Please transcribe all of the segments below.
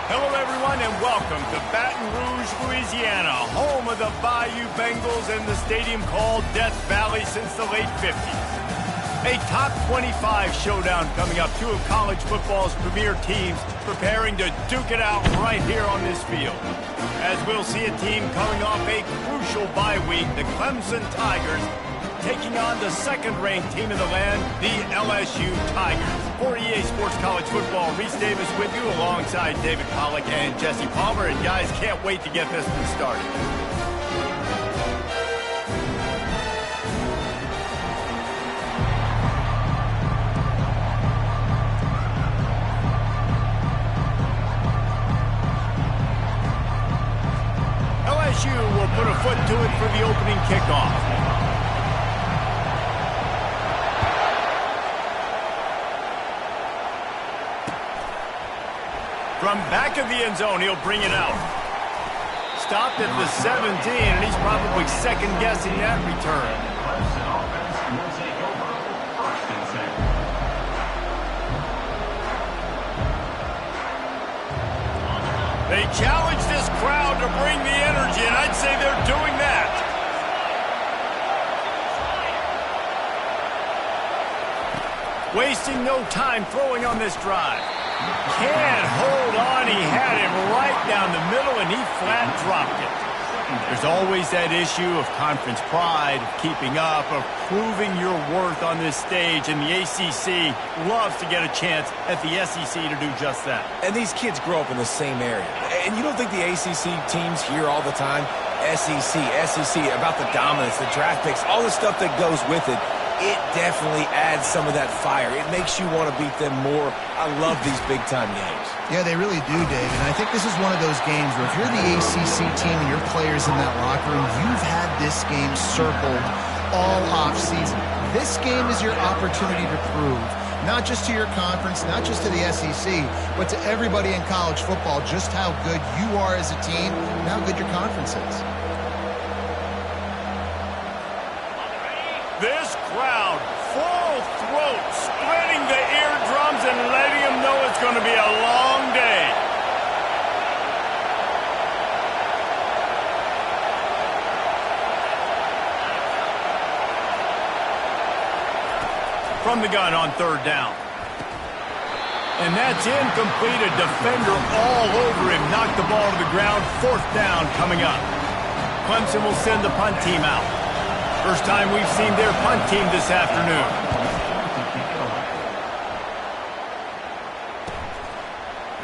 Hello, everyone, and welcome to Baton Rouge, Louisiana, home of the Bayou Bengals and the stadium called Death Valley since the late 50s. A top 25 showdown coming up, two of college football's premier teams preparing to duke it out right here on this field. As we'll see a team coming off a crucial bye week, the Clemson Tigers, taking on the second-ranked team in the land, the LSU Tigers. For EA Sports College Football, Reese Davis with you alongside David Pollack and Jesse Palmer. And guys, can't wait to get this one started. LSU will put a foot to it for the opening kickoff. From back of the end zone, he'll bring it out. Stopped at the 17, and he's probably second-guessing that return. They challenge this crowd to bring the energy, and I'd say they're doing that. Wasting no time throwing on this drive. Can't hold on. He had it right down the middle, and he flat dropped it. There's always that issue of conference pride, of keeping up, of proving your worth on this stage, and the ACC loves to get a chance at the SEC to do just that. And these kids grow up in the same area. And you don't think the ACC teams hear all the time, SEC, about the dominance, the draft picks, all the stuff that goes with it. It definitely adds some of that fire. It makes you want to beat them more. I love these big-time games. Yeah, they really do, Dave. And I think this is one of those games where if you're the ACC team and your players in that locker room, you've had this game circled all offseason. This game is your opportunity to prove, not just to your conference, not just to the SEC, but to everybody in college football, just how good you are as a team and how good your conference is. This crowd, full throat, spreading the eardrums and letting them know it's going to be a long day. From the gun on third down. And that's incomplete. A defender all over him. Knocked the ball to the ground. Fourth down coming up. Clemson will send the punt team out. First time we've seen their punt team this afternoon.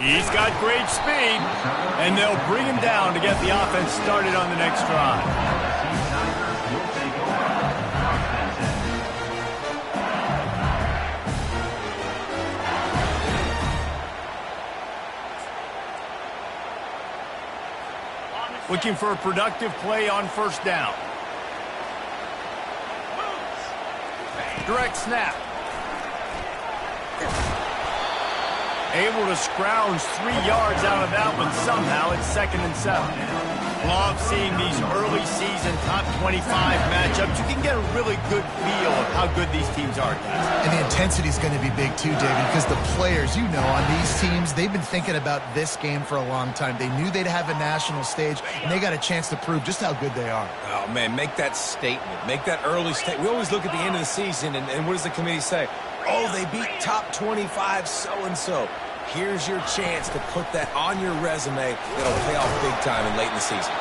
He's got great speed, and they'll bring him down to get the offense started on the next drive. Looking for a productive play on first down. Direct snap. Able to scrounge 3 yards out of that one somehow. It's 2nd and 7. Love seeing these early season top 25 matchups. You can get a really good feel of how good these teams are, guys. And the intensity is going to be big too, David, because the players, you know, on these teams, they've been thinking about this game for a long time. They knew they'd have a national stage, and they got a chance to prove just how good they are. Oh, man, make that statement. Make that early statement. We always look at the end of the season, and what does the committee say? Oh, they beat top 25 so-and-so. Here's your chance to put that on your resume that'll pay off big time and late in the season.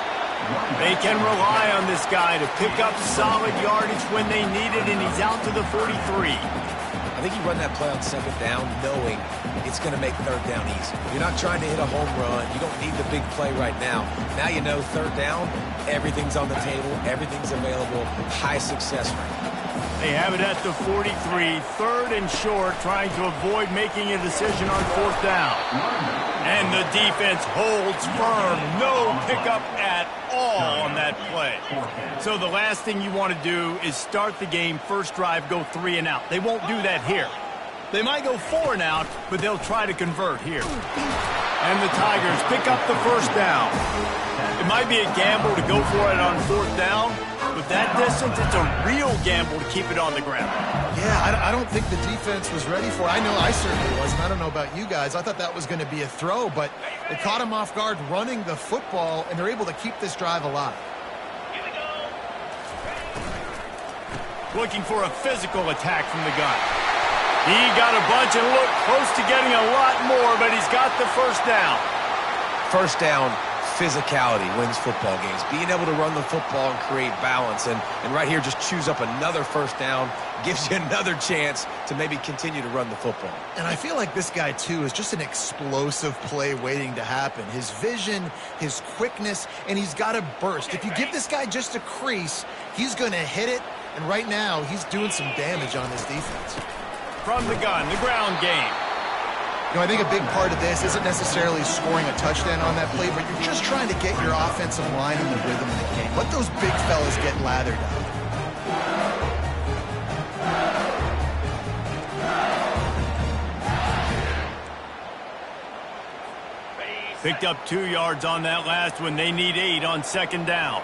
They can rely on this guy to pick up solid yardage when they need it, and he's out to the 43. I think you run that play on second down knowing it's going to make third down easy. You're not trying to hit a home run. You don't need the big play right now. Now you know third down, everything's on the table, everything's available, high success rate. They have it at the 43, third and short, trying to avoid making a decision on fourth down. And the defense holds firm. No pickup at all on that play. So the last thing you want to do is start the game, first drive, go 3 and out. They won't do that here. They might go 4 and out, but they'll try to convert here. And the Tigers pick up the first down. It might be a gamble to go for it on fourth down, With that distance, it's a real gamble to keep it on the ground. Yeah, I don't think the defense was ready for it. I know I certainly wasn't. I don't know about you guys. I thought that was going to be a throw, but they caught him off guard running the football, and they're able to keep this drive alive. Looking for a physical attack from the gun. He got a bunch and looked close to getting a lot more, but he's got the first down. First down, physicality wins football games. Being able to run the football and create balance. And right here, just choose up another first down, gives you another chance to maybe continue to run the football. And I feel like this guy, too, is just an explosive play waiting to happen. His vision, his quickness, and he's got a burst. If you give this guy just a crease, he's going to hit it. And right now, he's doing some damage on this defense. From the gun, the ground game. You know, I think a big part of this isn't necessarily scoring a touchdown on that play, but you're just trying to get your offensive line in the rhythm of the game. Let those big fellas get lathered up. Picked up 2 yards on that last one. They need 8 on second down.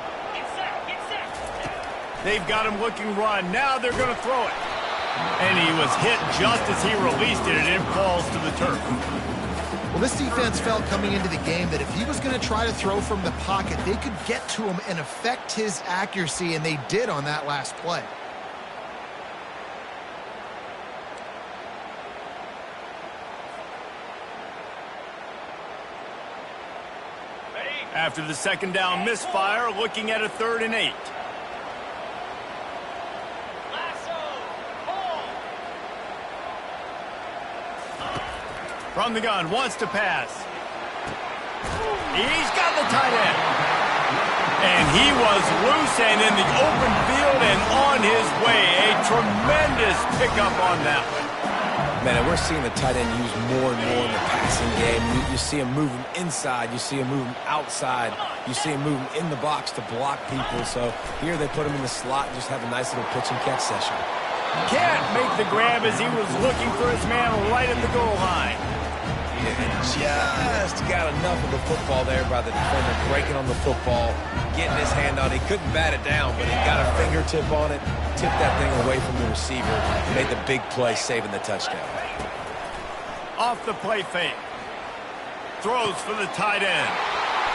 They've got him looking run. Now they're going to throw it. And he was hit just as he released it, and it falls to the turf. Well, this defense felt coming into the game that if he was going to try to throw from the pocket, they could get to him and affect his accuracy, and they did on that last play. After the second down misfire, looking at a 3rd and 8. From the gun, wants to pass. He's got the tight end. And he was loose and in the open field and on his way. A tremendous pickup on that one. Man, and we're seeing the tight end used more and more in the passing game. You see him moving inside. You see him moving outside. You see him moving in the box to block people. So here they put him in the slot and just have a nice little pitch and catch session. Can't make the grab as he was looking for his man right at the goal line. Just got enough of the football there by the defender, breaking on the football, getting his hand on it. He couldn't bat it down, but he got a fingertip on it, tipped that thing away from the receiver, made the big play, saving the touchdown. Off the play fake. Throws for the tight end.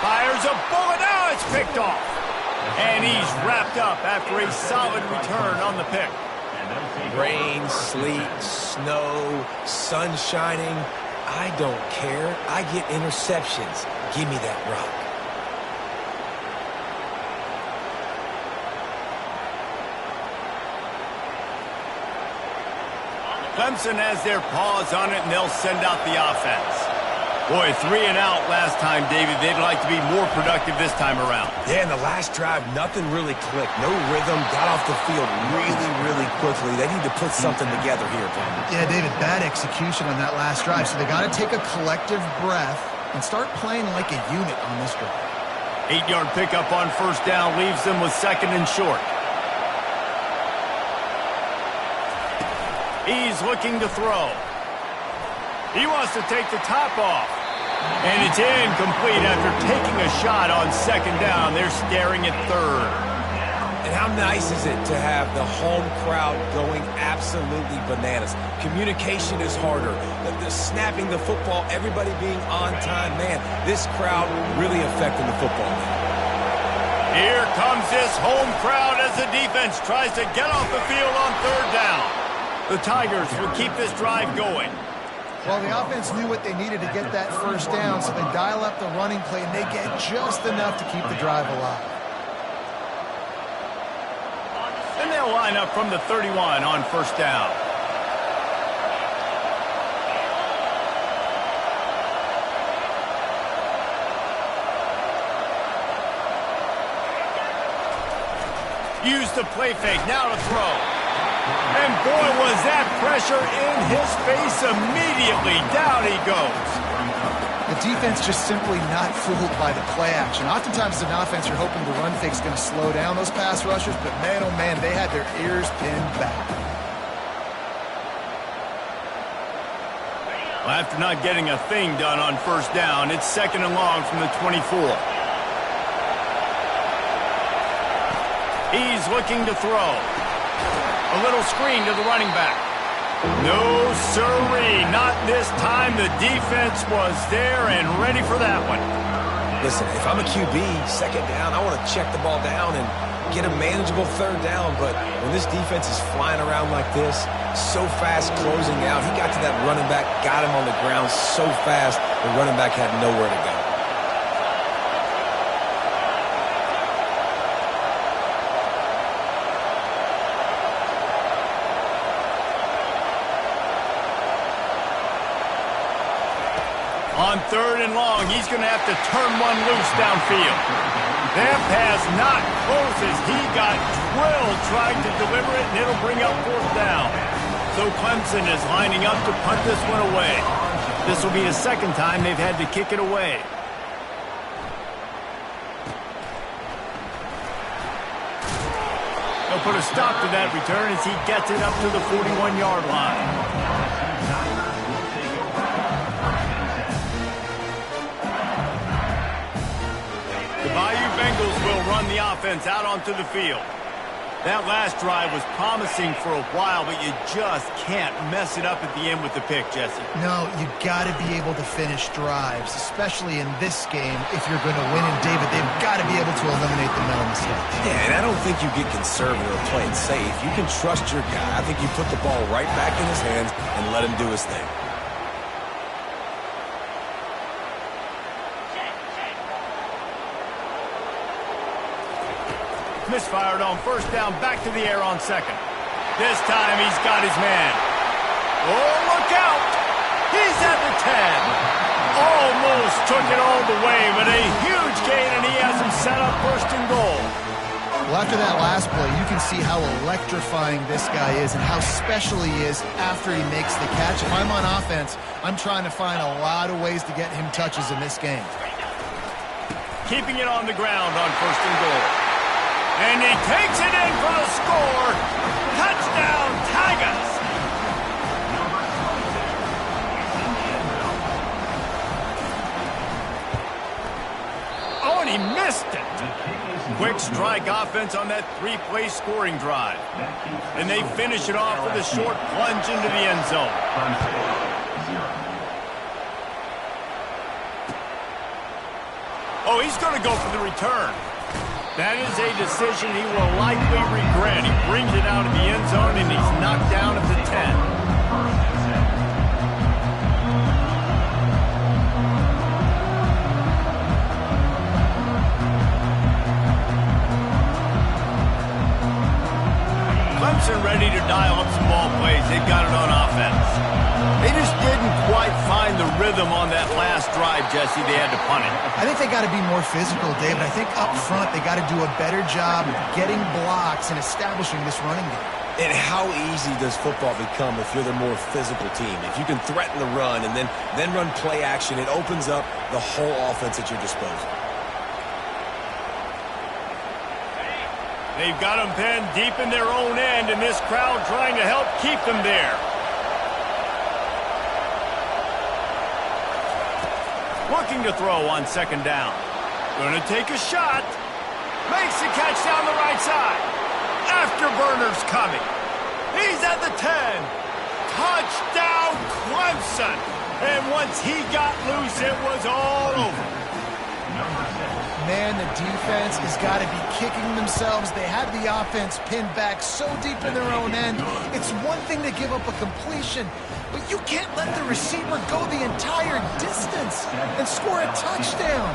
Fires a bullet. Now it's picked off. And he's wrapped up after a solid return on the pick. Rain, sleet, snow, sun shining. I don't care. I get interceptions. Give me that rock. Clemson has their paws on it, and they'll send out the offense. Boy, 3 and out last time, David. They'd like to be more productive this time around. Yeah, in the last drive, nothing really clicked. No rhythm, got off the field really quickly. They need to put something together here, Brandon. Yeah, David, bad execution on that last drive. So they got to take a collective breath and start playing like a unit on this drive. 8-yard pickup on first down leaves them with 2nd and short. He's looking to throw. He wants to take the top off. And it's incomplete after taking a shot on 2nd down. They're staring at 3rd. And how nice is it to have the home crowd going absolutely bananas? Communication is harder. The snapping the football, everybody being on time. Man, this crowd really affecting the football game. Here comes this home crowd as the defense tries to get off the field on 3rd down. The Tigers will keep this drive going. Well, the offense knew what they needed to get that first down, so they dial up the running play, and they get just enough to keep the drive alive. And they'll line up from the 31 on first down. Use the play fake, now to throw. And boy, was that pressure in his face immediately. Down he goes. The defense just simply not fooled by the play action. Oftentimes as an offense, you're hoping the run fake's going to slow down those pass rushers, but man, oh man, they had their ears pinned back. Well, after not getting a thing done on first down, it's 2nd and long from the 24. He's looking to throw. A little screen to the running back. No, sirree, not this time. The defense was there and ready for that one. Listen, if I'm a QB, second down, I want to check the ball down and get a manageable third down. But when this defense is flying around like this, so fast closing out, he got to that running back, got him on the ground so fast, the running back had nowhere to go. On third and long, he's going to have to turn one loose downfield. That pass not close as he got drilled trying to deliver it, and it'll bring up fourth down. So Clemson is lining up to punt this one away. This will be the second time they've had to kick it away. They'll put a stop to that return as he gets it up to the 41-yard line. Bayou Bengals will run the offense out onto the field. That last drive was promising for a while, but you just can't mess it up at the end with the pick, Jesse. No, you got to be able to finish drives, especially in this game if you're going to win. And, David, they've got to be able to eliminate the mental mistakes. Yeah, and I don't think you get conservative or play it safe. You can trust your guy. I think you put the ball right back in his hands and let him do his thing. Misfired on first down, back to the air on second. This time he's got his man. Oh, look out! He's at the 10. Almost took it all the way, but a huge gain, and he has him set up first and goal. Well, after that last play, you can see how electrifying this guy is and how special he is after he makes the catch. If I'm on offense, I'm trying to find a lot of ways to get him touches in this game. Keeping it on the ground on first and goal. And he takes it in for the score. Touchdown, Tigers. Oh, and he missed it. Quick strike offense on that three-play scoring drive. And they finish it off with a short plunge into the end zone. Oh, he's going to go for the return. That is a decision he will likely regret. He brings it out of the end zone, and he's knocked down at the 10. Clemson ready to dial up some ball plays. They've got it on offense. They just didn't quite find the rhythm on that last drive, Jesse. They had to punt it. I think they got to be more physical, David. I think up front they got to do a better job getting blocks and establishing this running game. And how easy does football become if you're the more physical team? If you can threaten the run and then run play action, it opens up the whole offense at your disposal. They've got them pinned deep in their own end, and this crowd trying to help keep them there. Looking to throw on second down. Going to take a shot. Makes the catch down the right side. Afterburner's coming. He's at the 10. Touchdown, Clemson. And once he got loose, it was all over. Man, the defense has got to be kicking themselves. They had the offense pinned back so deep in their own end. It's one thing to give up a completion, but you can't let the receiver go the entire distance and score a touchdown.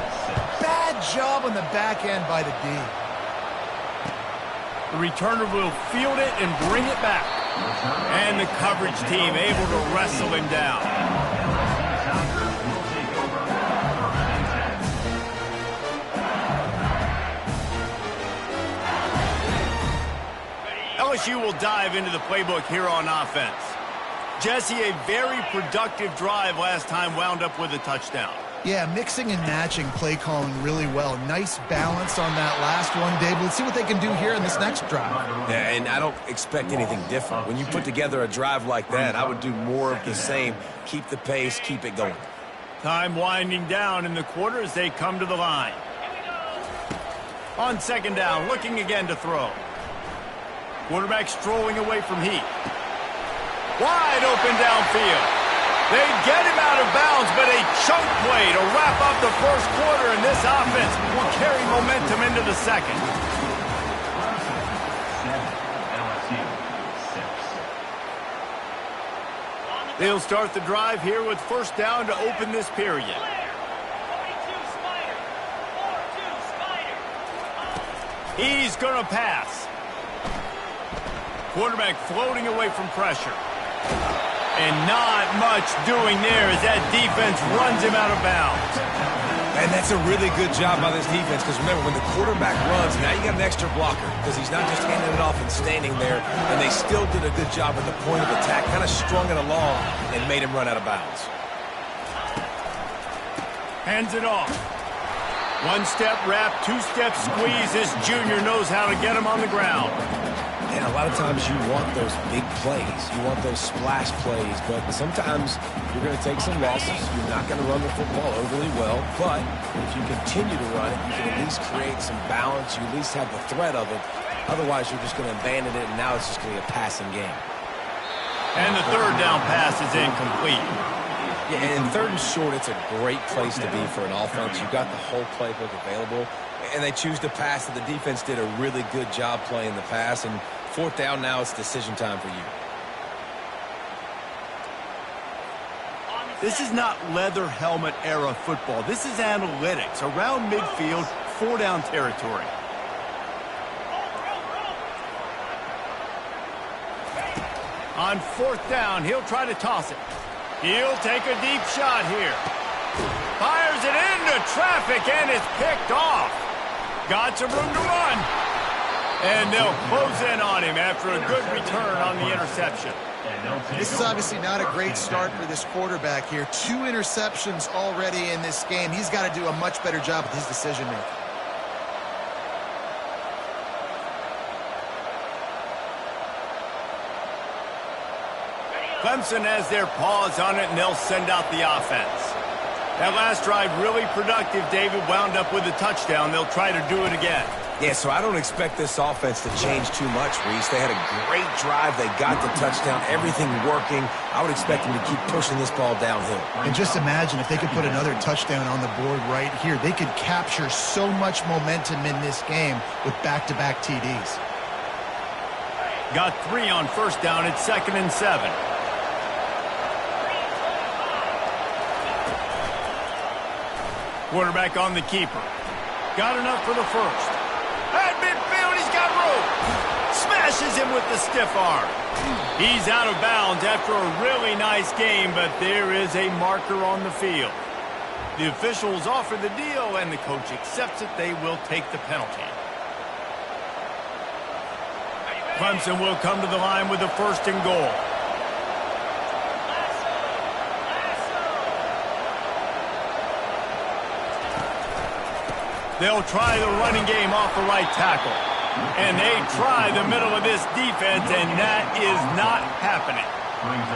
Bad job on the back end by the D. The returner will field it and bring it back. And the coverage team able to wrestle him down. LSU will dive into the playbook here on offense. Jesse, a very productive drive last time wound up with a touchdown. Yeah, mixing and matching play calling really well. Nice balance on that last one, Dave. Let's see what they can do here in this next drive. Yeah, and I don't expect anything different. When you put together a drive like that, I would do more of the same. Keep the pace, keep it going. Time winding down in the quarter as they come to the line. On second down, looking again to throw. Quarterback strolling away from heat. Wide open downfield. They get him out of bounds, but a chunk play to wrap up the first quarter, and this offense will carry momentum into the second. They'll start the drive here with first down to open this period. He's going to pass. Quarterback floating away from pressure. And not much doing there as that defense runs him out of bounds. And that's a really good job by this defense because remember, when the quarterback runs, now you got an extra blocker because he's not just handing it off and standing there, and they still did a good job at the point of attack, kind of strung it along and made him run out of bounds. Hands it off. One-step wrap, two-step squeeze. This junior knows how to get him on the ground. And a lot of times you want those big plays. You want those splash plays, but sometimes you're going to take some losses. You're not going to run the football overly well, but if you continue to run it, you can at least create some balance. You at least have the threat of it. Otherwise, you're just going to abandon it, and now it's just going to be a passing game. And the third down pass is incomplete. Yeah, and third and short, it's a great place to be for an offense. You've got the whole playbook available, and they choose to pass, and the defense did a really good job playing the pass, and fourth down now, it's decision time for you. This is not leather helmet era football. This is analytics. Around midfield, four-down territory. On fourth down, he'll try to toss it. He'll take a deep shot here. Fires it into traffic, and it's picked off. Got some room to run. And they'll close in on him after a good return on the interception. This is obviously not a great start for this quarterback here. 2 interceptions already in this game. He's got to do a much better job with his decision-making. Clemson has their paws on it, and they'll send out the offense. That last drive really productive. David wound up with a touchdown. They'll try to do it again. Yeah, so I don't expect this offense to change too much, Reese. They had a great drive. They got the touchdown, everything working. I would expect them to keep pushing this ball downhill. And just imagine if they could put another touchdown on the board right here. They could capture so much momentum in this game with back-to-back TDs. Got 3 on first down. It's 2nd and 7. Quarterback on the keeper. Got enough for the first. At midfield, he's got room. Smashes him with the stiff arm. He's out of bounds after a really nice game, but there is a marker on the field. The officials offer the deal, and the coach accepts it. They will take the penalty. Clemson will come to the line with the 1st and goal. They'll try the running game off the right tackle. And they try the middle of this defense, and that is not happening.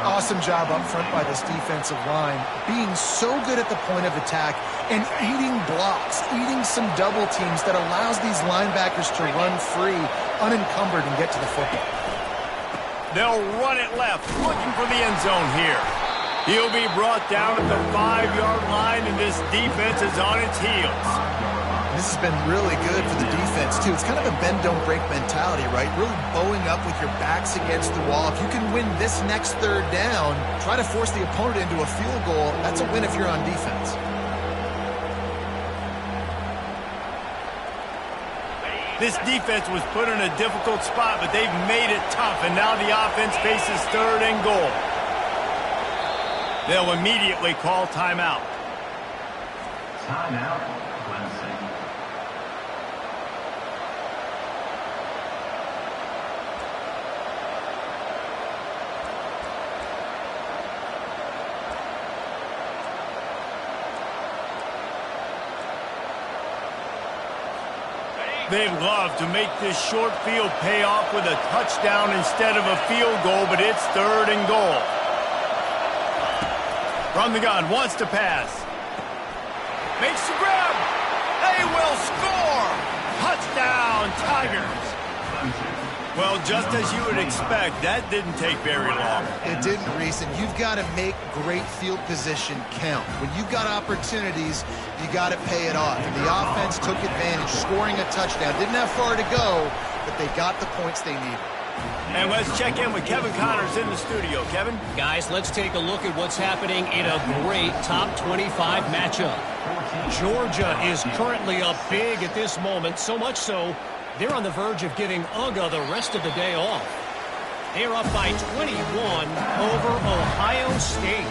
Awesome job up front by this defensive line, being so good at the point of attack and eating blocks, eating some double teams that allows these linebackers to run free, unencumbered, and get to the football. They'll run it left, looking for the end zone here. He'll be brought down at the 5-yard line, and this defense is on its heels. This has been really good for the defense, too. It's kind of a bend-don't-break mentality, right? Really bowing up with your backs against the wall. If you can win this next 3rd down, try to force the opponent into a field goal. That's a win if you're on defense. This defense was put in a difficult spot, but they've made it tough, and now the offense faces 3rd and goal. They'll immediately call timeout. Timeout. They'd love to make this short field pay off with a touchdown instead of a field goal, but it's 3rd and goal. From the gun, wants to pass. Makes the grab. They will score. Touchdown, Tigers. Well, just as you would expect, that didn't take very long. It didn't, Reese, and you've got to make great field position count. When you've got opportunities, you got to pay it off. And the offense took advantage, scoring a touchdown. Didn't have far to go, but they got the points they needed. And let's check in with Kevin Connors in the studio. Kevin? Guys, let's take a look at what's happening in a great top 25 matchup. Georgia is currently up big at this moment, so much so they're on the verge of giving UGA the rest of the day off. They're up by 21 over Ohio State.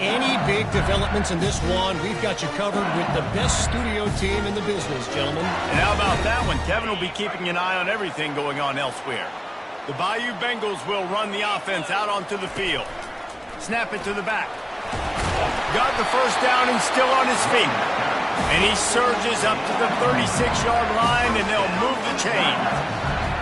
Any big developments in this one, we've got you covered with the best studio team in the business, gentlemen. And how about that one? Kevin will be keeping an eye on everything going on elsewhere. The Bayou Bengals will run the offense out onto the field. Snap it to the back. Got the first down and still on his feet. And he surges up to the 36-yard line, and they'll move the chain.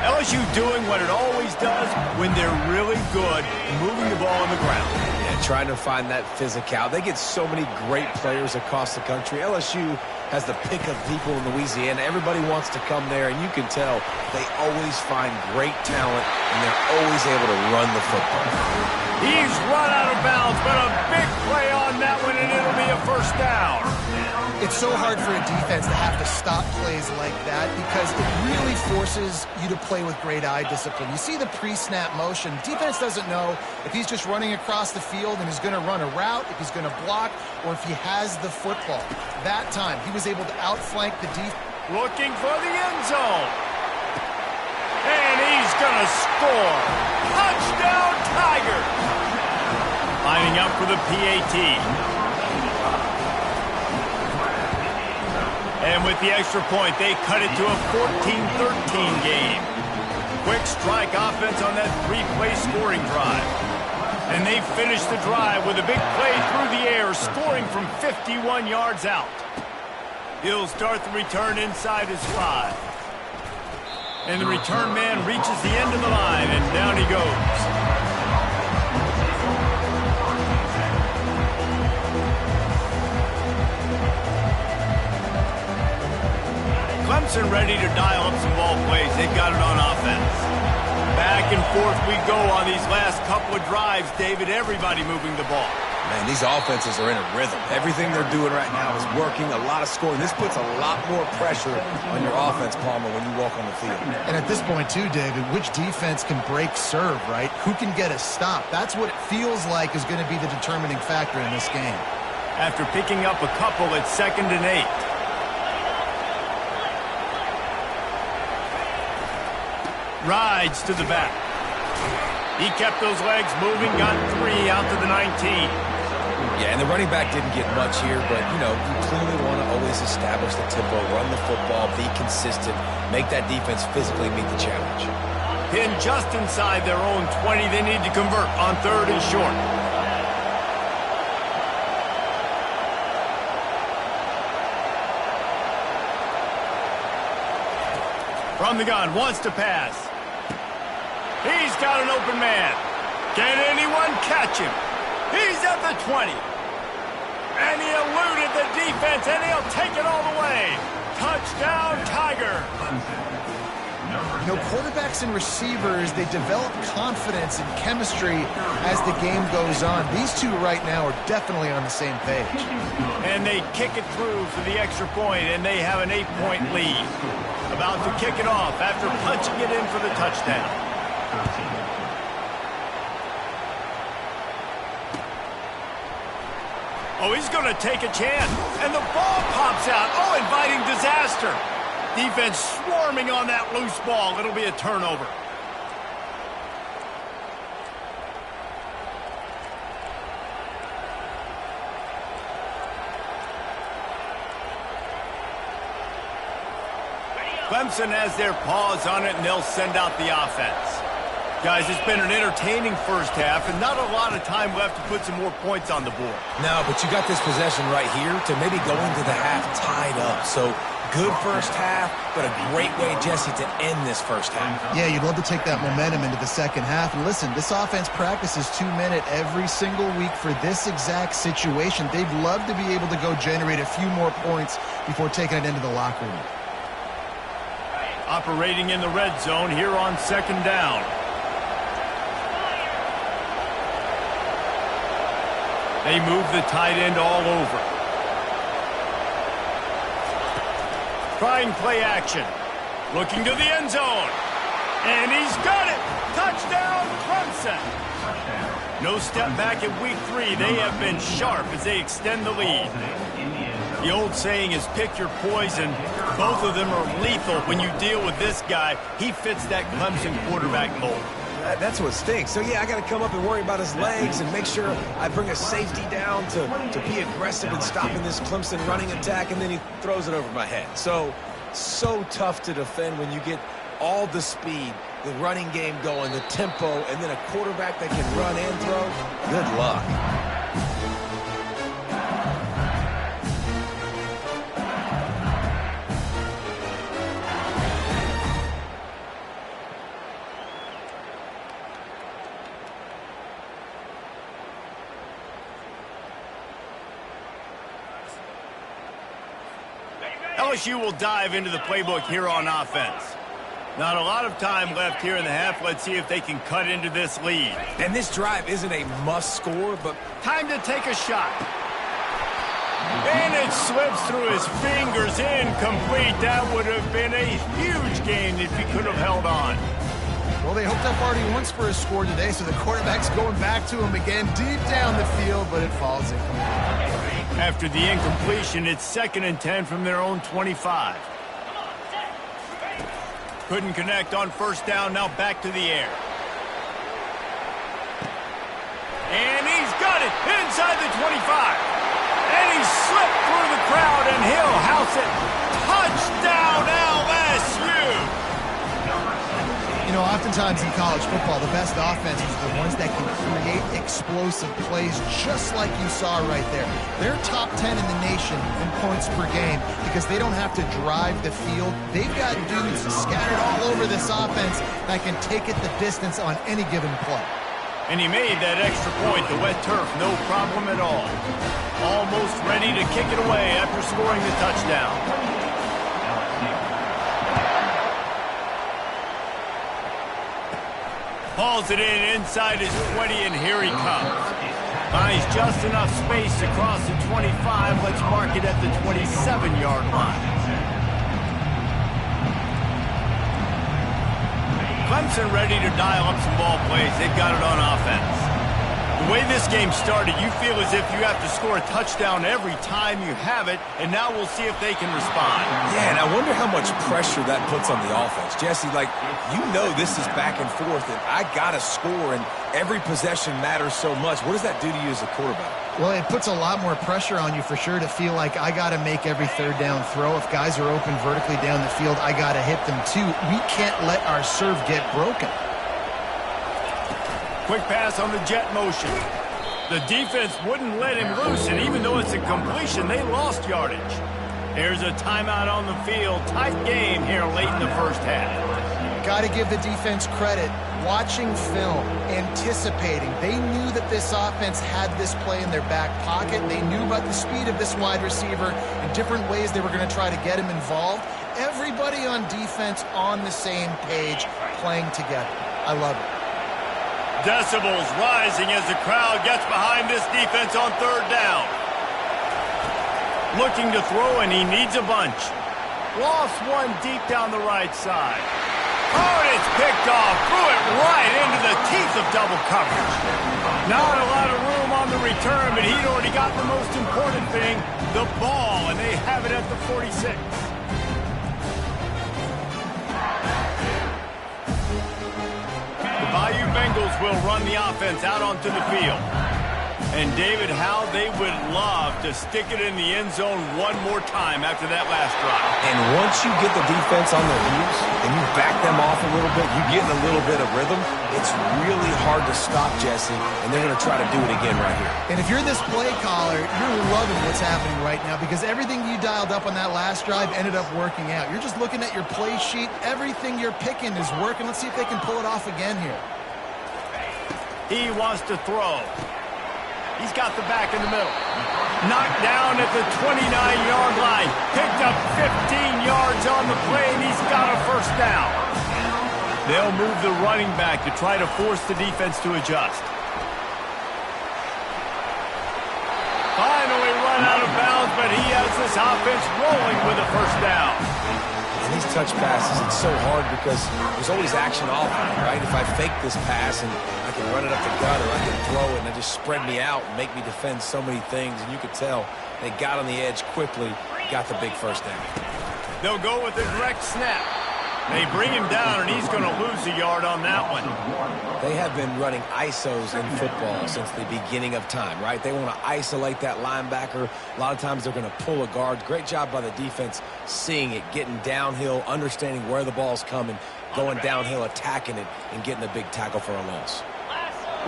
LSU doing what it always does when they're really good, moving the ball on the ground. Yeah, trying to find that physical. They get so many great players across the country. LSU has the pick of people in Louisiana. Everybody wants to come there, and you can tell they always find great talent, and they're always able to run the football. He's run out of bounds, but a big play on that one, and it'll be a first down. It's so hard for a defense to have to stop plays like that because it really forces you to play with great eye discipline. You see the pre-snap motion. Defense doesn't know if he's just running across the field and is going to run a route, if he's going to block, or if he has the football. That time, he was able to outflank the defense. Looking for the end zone. And he's going to score. Touchdown, Tigers. Lining up for the PAT. And with the extra point, they cut it to a 14-13 game. Quick strike offense on that three-play scoring drive. And they finish the drive with a big play through the air, scoring from 51 yards out. He'll start the return inside his 5. And the return man reaches the end of the line, and down he goes. Clemson ready to dial up some ball plays. They've got it on offense. Back and forth we go on these last couple of drives, David. Everybody moving the ball. Man, these offenses are in a rhythm. Everything they're doing right now is working, a lot of scoring. This puts a lot more pressure on your offense, Palmer, when you walk on the field. And at this point, too, David, which defense can break serve, right? Who can get a stop? That's what it feels like is going to be the determining factor in this game. After picking up a couple at 2nd and 8. Rides to the back. He kept those legs moving, got 3 out to the 19. Yeah, and the running back didn't get much here, but, you know, you clearly want to always establish the tempo, run the football, be consistent, make that defense physically meet the challenge. Pinned just inside their own 20. They need to convert on 3rd and short. From the gun, wants to pass. He's got an open man. Can anyone catch him? He's at the 20. And he eluded the defense, and he'll take it all the way. Touchdown, Tiger. You know, quarterbacks and receivers, they develop confidence and chemistry as the game goes on. These two right now are definitely on the same page. And they kick it through for the extra point, and they have an 8-point lead. About to kick it off after punching it in for the touchdown. Oh, he's going to take a chance. And the ball pops out. Oh, inviting disaster. Defense swarming on that loose ball. It'll be a turnover. Clemson has their paws on it, and they'll send out the offense. Guys, it's been an entertaining first half, and not a lot of time left to put some more points on the board. No, but you got this possession right here to maybe go into the half tied up. So good first half, but a great way, Jesse, to end this first half. Yeah, you'd love to take that momentum into the second half. And listen, this offense practices 2-minute every single week for this exact situation. They'd love to be able to go generate a few more points before taking it into the locker room. Operating in the red zone here on 2nd down. They move the tight end all over. Trying play action. Looking to the end zone. And he's got it. Touchdown, Clemson. No step back in week 3. They have been sharp as they extend the lead. The old saying is pick your poison. Both of them are lethal when you deal with this guy. He fits that Clemson quarterback mold. That's what stinks. So, yeah, I got to come up and worry about his legs and make sure I bring a safety down to be aggressive in stopping this Clemson running attack, and then he throws it over my head. So tough to defend when you get all the speed, the running game going, the tempo, and then a quarterback that can run and throw. Good luck. LSU will dive into the playbook here on offense. Not a lot of time left here in the half. Let's see if they can cut into this lead. And this drive isn't a must score, but time to take a shot. And it slips through his fingers, incomplete. That would have been a huge gain if he could have held on. Well, they hooked up already once for a score today, so the quarterback's going back to him again deep down the field, but it falls incomplete. After the incompletion, it's 2nd and 10 from their own 25. Couldn't connect on 1st down, now back to the air. And he's got it inside the 25. And he slipped through the crowd, and he'll house it. Touchdown, LSU! You know, oftentimes in college football, the best offenses are the ones that can create explosive plays just like you saw right there. They're top 10 in the nation in points per game because they don't have to drive the field. They've got dudes scattered all over this offense that can take it the distance on any given play. And he made that extra point, the wet turf, no problem at all. Almost ready to kick it away after scoring the touchdown. Hauls it in inside his 20, and here he comes. Finds just enough space to cross the 25. Let's mark it at the 27-yard line. Clemson ready to dial up some ball plays. They've got it on offense. The way this game started, you feel as if you have to score a touchdown every time you have it, and now we'll see if they can respond. Yeah, and I wonder how much pressure that puts on the offense. Jesse, like, you know this is back and forth, and I got to score, and every possession matters so much. What does that do to you as a quarterback? Well, it puts a lot more pressure on you for sure to feel like I got to make every 3rd down throw. If guys are open vertically down the field, I got to hit them too. We can't let our serve get broken. Quick pass on the jet motion. The defense wouldn't let him loose, and even though it's a completion, they lost yardage. There's a timeout on the field. Tight game here late in the 1st half. Got to give the defense credit. Watching film, anticipating. They knew that this offense had this play in their back pocket. They knew about the speed of this wide receiver and different ways they were going to try to get him involved. Everybody on defense on the same page, playing together. I love it. Decibels rising as the crowd gets behind this defense on 3rd down. Looking to throw, and he needs a bunch. Lost one deep down the right side. Oh, and it's picked off. Threw it right into the teeth of double coverage. Not a lot of room on the return, but he'd already got the most important thing, the ball, and they have it at the 46. Bayou Bengals will run the offense out onto the field. And David, how they would love to stick it in the end zone one more time after that last drive. And once you get the defense on their heels and you back them off a little bit, you get in a little bit of rhythm, it's really hard to stop, Jesse, and they're going to try to do it again right here. And if you're this play caller, you're loving what's happening right now because everything you dialed up on that last drive ended up working out. You're just looking at your play sheet. Everything you're picking is working. Let's see if they can pull it off again here. He wants to throw. He's got the back in the middle. Knocked down at the 29-yard line. Picked up 15 yards on the play, and he's got a first down. They'll move the running back to try to force the defense to adjust. Finally run out of bounds, but he has this offense rolling with a first down. And these touch passes, it's so hard because there's always action off of it, right? If I fake this pass and I can run it up the gut or I can throw it and it just spread me out and make me defend so many things, and you could tell they got on the edge quickly, got the big first down. They'll go with a direct snap. They bring him down, and he's going to lose a yard on that one. They have been running ISOs in football since the beginning of time, right? They want to isolate that linebacker. A lot of times they're going to pull a guard. Great job by the defense seeing it, getting downhill, understanding where the ball's coming, going downhill, attacking it, and getting a big tackle for a loss.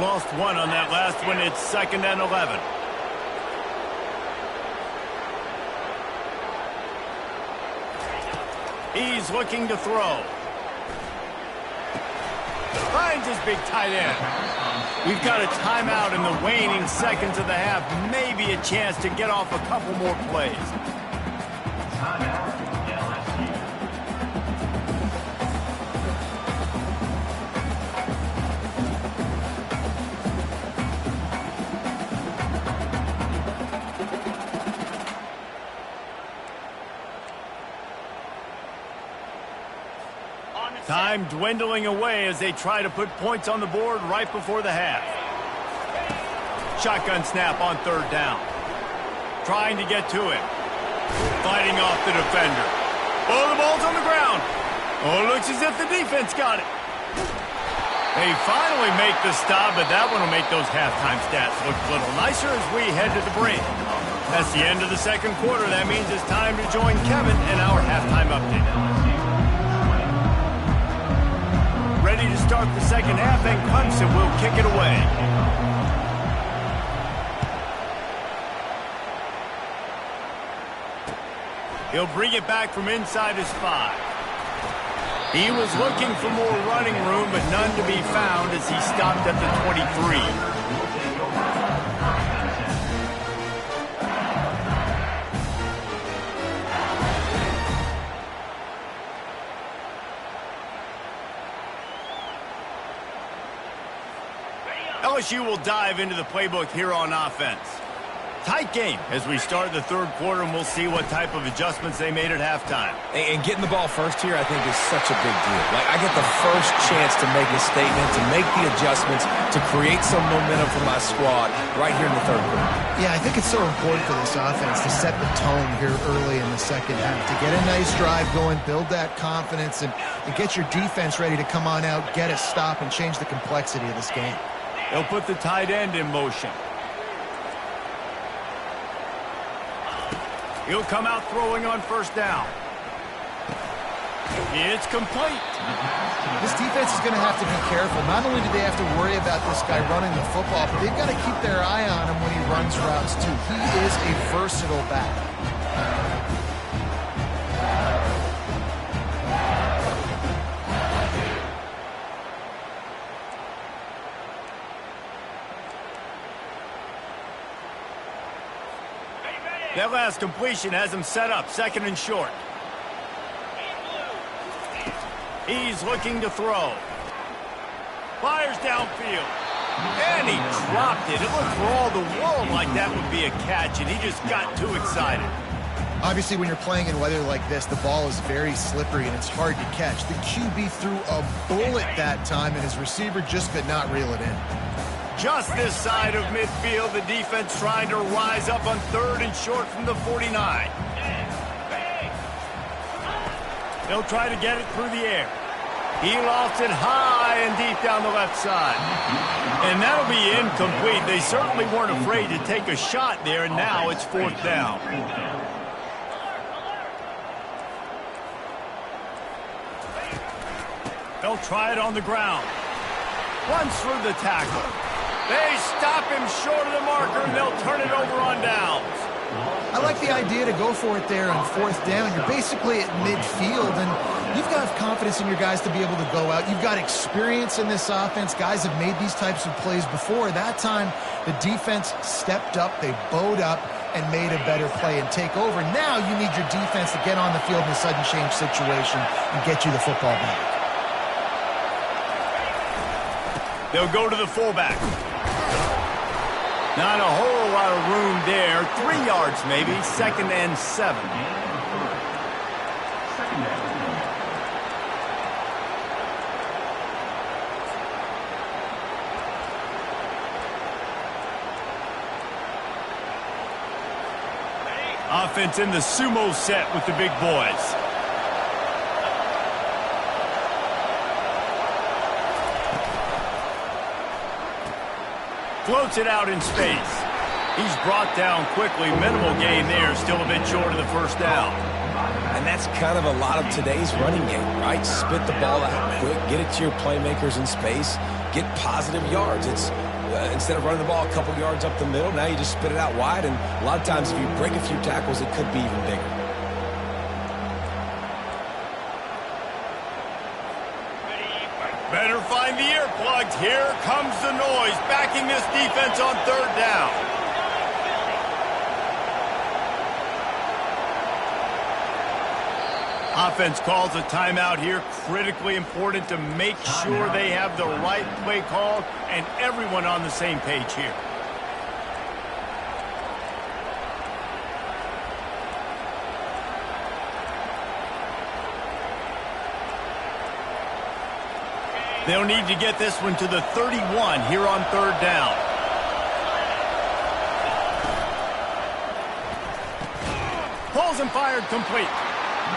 Lost one on that last one. It's 2nd and 11. He's looking to throw. Finds his big tight end. We've got a timeout in the waning seconds of the half. Maybe a chance to get off a couple more plays. Time dwindling away as they try to put points on the board right before the half. Shotgun snap on 3rd down. Trying to get to him. Fighting off the defender. Oh, the ball's on the ground. Oh, it looks as if the defense got it. They finally make the stop, but that one will make those halftime stats look a little nicer as we head to the break. That's the end of the 2nd quarter. That means it's time to join Kevin in our halftime update. Ready to start the 2nd half, and Clemson will kick it away. He'll bring it back from inside his 5. He was looking for more running room, but none to be found as he stopped at the 23. LSU will dive into the playbook here on offense. Tight game as we start the 3rd quarter, and we'll see what type of adjustments they made at halftime. And getting the ball first here, I think, is such a big deal. Like, I get the first chance to make a statement, to make the adjustments, to create some momentum for my squad right here in the 3rd quarter. Yeah, I think it's so important for this offense to set the tone here early in the 2nd half, to get a nice drive going, build that confidence, and get your defense ready to come on out, get a stop, and change the complexity of this game. They'll put the tight end in motion. He'll come out throwing on 1st down. It's complete. This defense is going to have to be careful. Not only do they have to worry about this guy running the football, but they've got to keep their eye on him when he runs routes too. He is a versatile back. That last completion has him set up 2nd and short. He's looking to throw. Fires downfield. And he dropped it. It looked for all the world like that would be a catch, and he just got too excited. Obviously, when you're playing in weather like this, the ball is very slippery, and it's hard to catch. The QB threw a bullet that time, and his receiver just could not reel it in. Just this side of midfield, the defense trying to rise up on 3rd and short from the 49. They'll try to get it through the air. He lofts it high and deep down the left side. And that'll be incomplete. They certainly weren't afraid to take a shot there, and now it's 4th down. They'll try it on the ground. Runs through the tackle. They stop him short of the marker, and they'll turn it over on downs. I like the idea to go for it there on 4th down. You're basically at midfield, and you've got confidence in your guys to be able to go out. You've got experience in this offense. Guys have made these types of plays before. That time, the defense stepped up. They bowed up, and made a better play and take over. Now you need your defense to get on the field in a sudden change situation and get you the football back. They'll go to the fullback. Not a whole lot of room there. 3 yards maybe. 2nd and 7. Offense in the sumo set with the big boys. Floats it out in space. He's brought down quickly. Minimal gain there. Still a bit short of the first down. And that's kind of a lot of today's running game, right? Spit the ball out quick, get it to your playmakers in space, get positive yards. It's instead of running the ball a couple yards up the middle, now you just spit it out wide, and a lot of times if you break a few tackles, it could be even bigger. Better find the earplugs. Here comes the noise, backing this defense on 3rd down. Offense calls a timeout here. Critically important to make sure they have the right play call and everyone on the same page here. They'll need to get this one to the 31 here on 3rd down. Pulls and fired complete.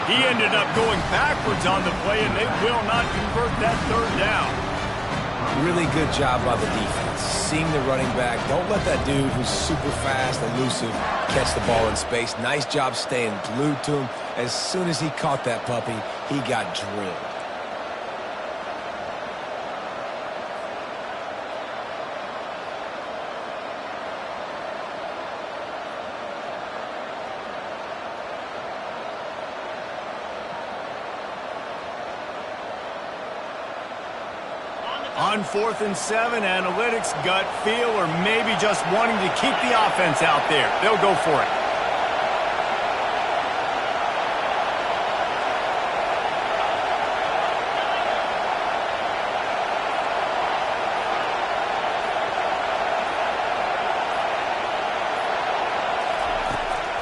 He ended up going backwards on the play, and they will not convert that 3rd down. Really good job by the defense. Seeing the running back. Don't let that dude who's super fast, elusive, catch the ball in space. Nice job staying glued to him. As soon as he caught that puppy, he got drilled. On 4th and 7, analytics, gut feel, or maybe just wanting to keep the offense out there. They'll go for it.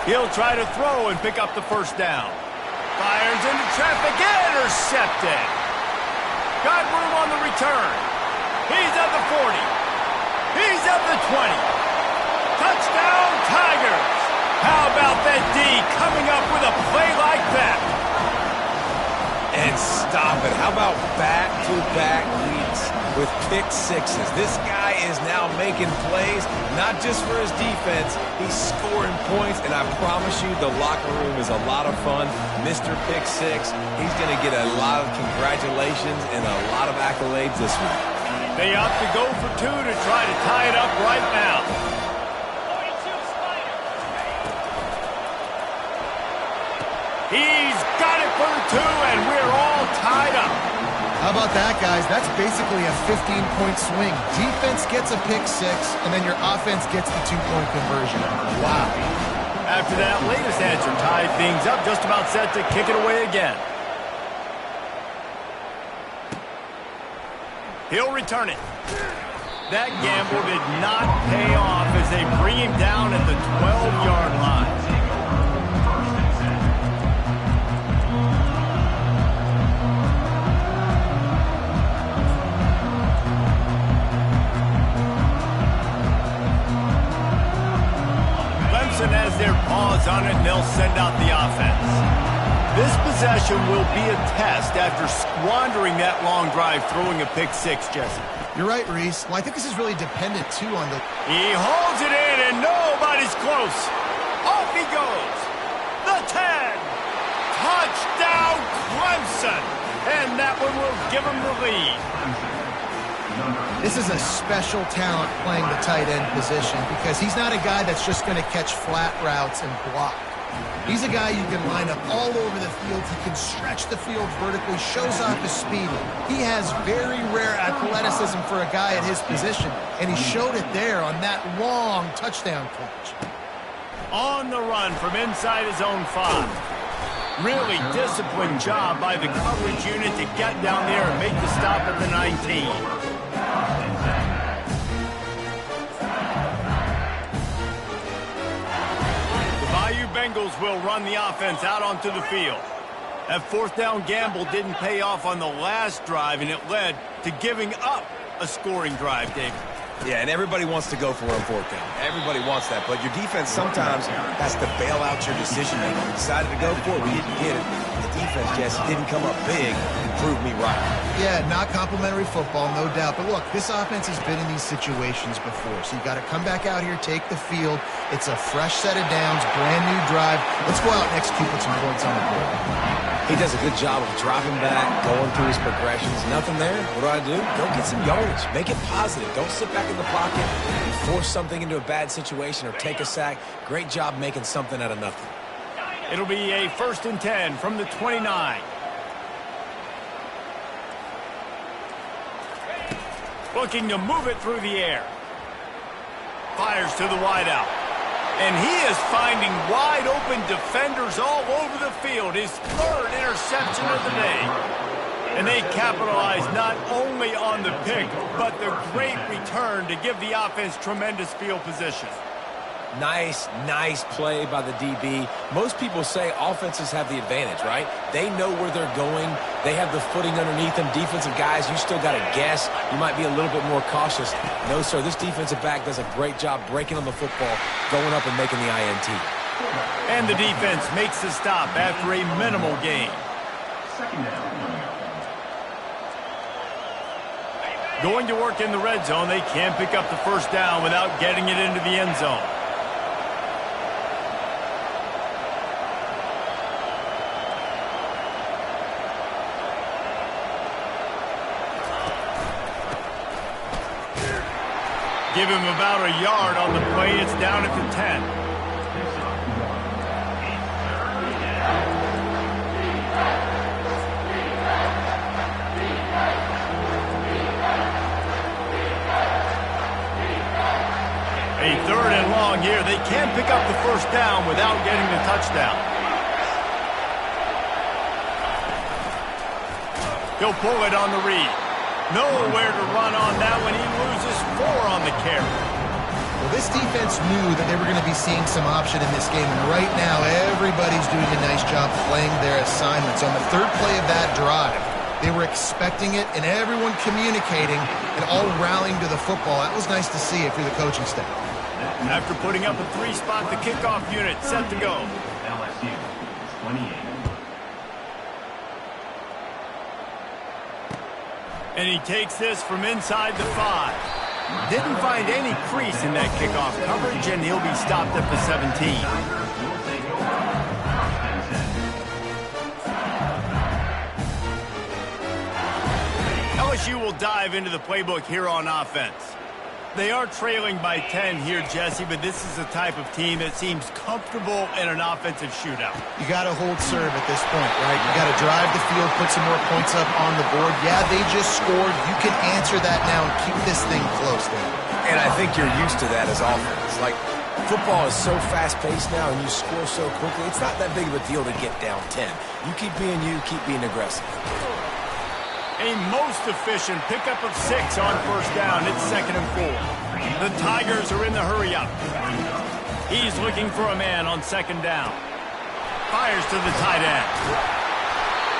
He'll try to throw and pick up the 1st down. Fires into traffic, intercepted. Got room on the return. He's at the 40. He's at the 20. Touchdown, Tigers. How about that D coming up with a play like that? And stop it. How about back-to-back weeks with pick sixes? This guy is now making plays, not just for his defense. He's scoring points, and I promise you the locker room is a lot of fun. Mr. Pick Six, he's going to get a lot of congratulations and a lot of accolades this week. They opt to go for 2 to try to tie it up right now. He's got it for 2, and we're all tied up. How about that, guys? That's basically a 15-point swing. Defense gets a pick 6, and then your offense gets the 2-point conversion. Wow. After that latest answer tied things up, just about set to kick it away again. He'll return it. That gamble did not pay off as they bring him down at the 12-yard line. Clemson has their paws on it, and they'll send out the offense. This possession will be a test after squandering that long drive, throwing a pick 6, Jesse. You're right, Reese. Well, I think this is really dependent, too, on the... He holds it in, and nobody's close. Off he goes. The 10. Touchdown, Clemson. And that one will give him the lead. This is a special talent playing the tight end position because he's not a guy that's just going to catch flat routes and block. He's a guy you can line up all over the field. He can stretch the field vertically, shows off his speed. He has very rare athleticism for a guy at his position, and he showed it there on that long touchdown catch. On the run from inside his own 5. Really disciplined job by the coverage unit to get down there and make the stop at the 19. Bengals will run the offense out onto the field. That fourth down gamble didn't pay off on the last drive, and it led to giving up a scoring drive, David. Yeah, and everybody wants to go for it on fourth down. Everybody wants that, but your defense sometimes has to bail out your decision-making. We decided to go for it. We didn't get it. The defense just didn't come up big and prove me right. Yeah, not complimentary football, no doubt. But look, this offense has been in these situations before, so you got to come back out here, take the field. It's a fresh set of downs, brand new drive. Let's go out and execute with some points on the board. He does a good job of dropping back, going through his progressions. Nothing there. What do? Go get some yardage. Make it positive. Don't sit back in the pocket and force something into a bad situation or take a sack. Great job making something out of nothing. It'll be a 1st and 10 from the 29. Looking to move it through the air. Fires to the wideout. And he is finding wide-open defenders all over the field. His 3rd interception of the day. And they capitalize not only on the pick, but the great return to give the offense tremendous field position. Nice play by the DB. Most people say offenses have the advantage, right? They know where they're going. They have the footing underneath them. Defensive guys, you still got to guess. You might be a little bit more cautious. No, sir, this defensive back does a great job breaking on the football, going up and making the INT. And the defense makes the stop after a minimal gain. Going to work in the red zone, they can't pick up the first down without getting it into the end zone. Give him about a yard on the play. It's down at the 10. A 3rd and long here. They can't pick up the first down without getting the touchdown. He'll pull it on the read. Nowhere to run on that one. He loses 4 on the carry. Well, this defense knew that they were going to be seeing some option in this game, and right now everybody's doing a nice job playing their assignments. On the 3rd play of that drive, they were expecting it, and everyone communicating and all rallying to the football. That was nice to see if you're the coaching staff. After putting up a 3-spot, the kickoff unit set to go. LSU 28. And he takes this from inside the 5. Didn't find any crease in that kickoff coverage, and he'll be stopped at the 17. LSU will dive into the playbook here on offense. They are trailing by 10 here, Jesse, but this is the type of team that seems comfortable in an offensive shootout. You got to hold serve at this point, right? You got to drive the field, put some more points up on the board. Yeah, they just scored. You can answer that now and keep this thing close then. And I think you're used to that as offense. Like, football is so fast-paced now and you score so quickly, it's not that big of a deal to get down 10. You keep being aggressive. A most efficient pickup of 6 on first down. It's 2nd and 4. The Tigers are in the hurry-up. He's looking for a man on 2nd down. Fires to the tight end.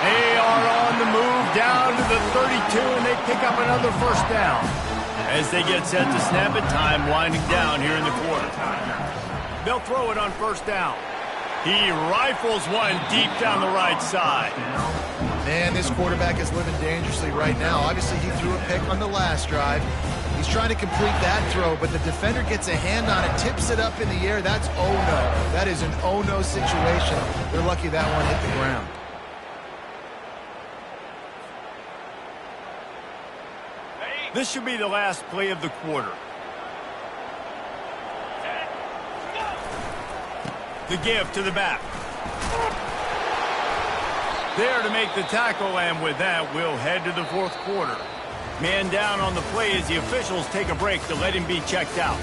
They are on the move down to the 32, and they pick up another first down. As they get set to snap it, time winding down here in the quarter. They'll throw it on first down. He rifles one deep down the right side. Man, this quarterback is living dangerously right now. Obviously, he threw a pick on the last drive. He's trying to complete that throw, but the defender gets a hand on it, tips it up in the air. That's oh-no. That is an oh-no situation. They're lucky that one hit the ground. This should be the last play of the quarter. The give to the back. There to make the tackle, and with that, we'll head to the 4th quarter. Man down on the play as the officials take a break to let him be checked out.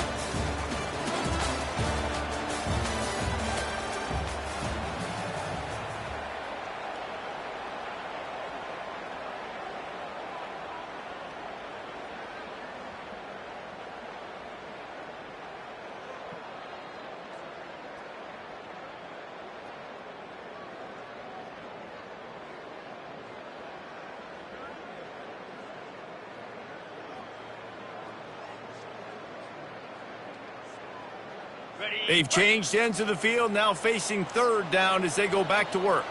They've changed ends of the field, now facing third down as they go back to work.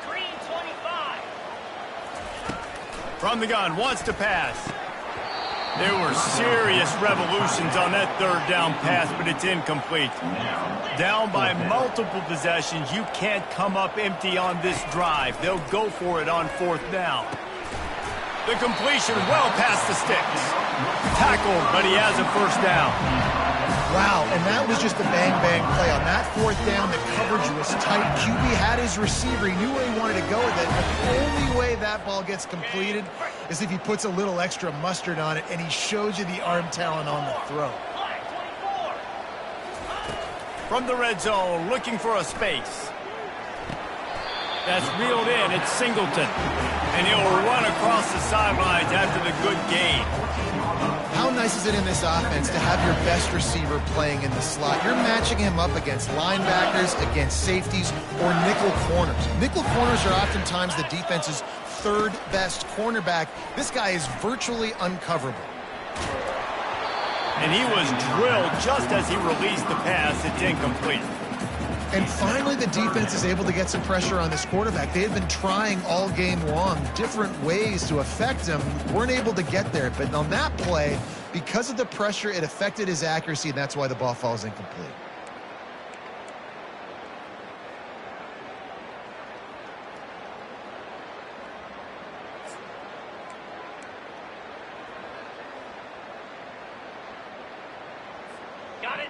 From the gun, wants to pass. There were serious revolutions on that third down pass, but it's incomplete. Down by multiple possessions, you can't come up empty on this drive. They'll go for it on fourth down. The completion well past the sticks. Tackled, but he has a first down. Wow, and that was just a bang-bang play. On that fourth down, the coverage was tight. QB had his receiver. He knew where he wanted to go with it. But the only way that ball gets completed is if he puts a little extra mustard on it, and he shows you the arm talent on the throw. From the red zone, looking for a space. That's reeled in. It's Singleton. And he'll run across the sidelines after the good gain. How nice is it in this offense to have your best receiver playing in the slot? You're matching him up against linebackers, against safeties, or nickel corners. Nickel corners are oftentimes the defense's third best cornerback. This guy is virtually uncoverable. And he was drilled just as he released the pass. It's incomplete. And finally, the defense is able to get some pressure on this quarterback. They had been trying all game long different ways to affect him. Weren't able to get there. But on that play, because of the pressure, it affected his accuracy, and that's why the ball falls incomplete.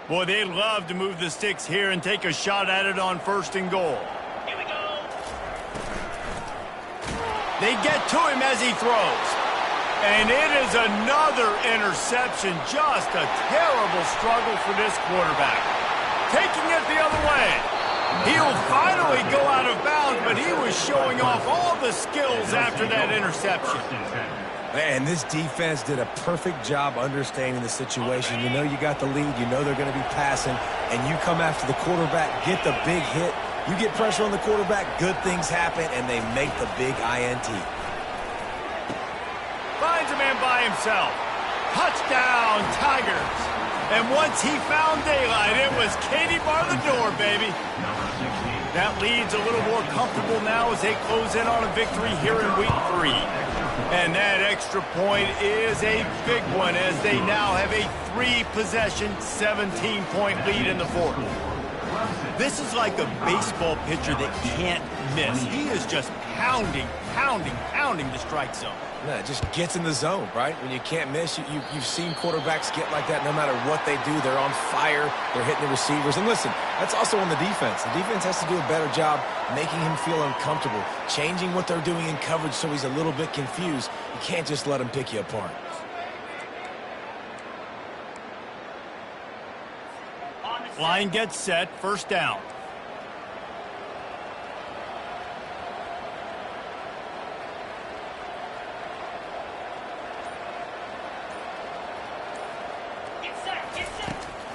Boy, they'd love to move the sticks here and take a shot at it on first and goal. Here we go. They get to him as he throws. And it is another interception. Just a terrible struggle for this quarterback. Taking it the other way. He'll finally go out of bounds, but he was showing off all the skills after that interception. And this defense did a perfect job understanding the situation. You know you got the lead. You know they're going to be passing. And you come after the quarterback, get the big hit. You get pressure on the quarterback, good things happen, and they make the big INT. Finds a man by himself. Touchdown, Tigers. And once he found daylight, it was Katie bar the door, baby. That lead's a little more comfortable now as they close in on a victory here in week 3. And that extra point is a big one as they now have a 3-possession, 17-point lead in the fourth. This is like a baseball pitcher that can't miss. He is just pounding the strike zone. Yeah, it just gets in the zone, right? When you can't miss, you've seen quarterbacks get like that no matter what they do. They're on fire. They're hitting the receivers. And listen, that's also on the defense. The defense has to do a better job making him feel uncomfortable, changing what they're doing in coverage so he's a little bit confused. You can't just let him pick you apart. Line gets set, first down.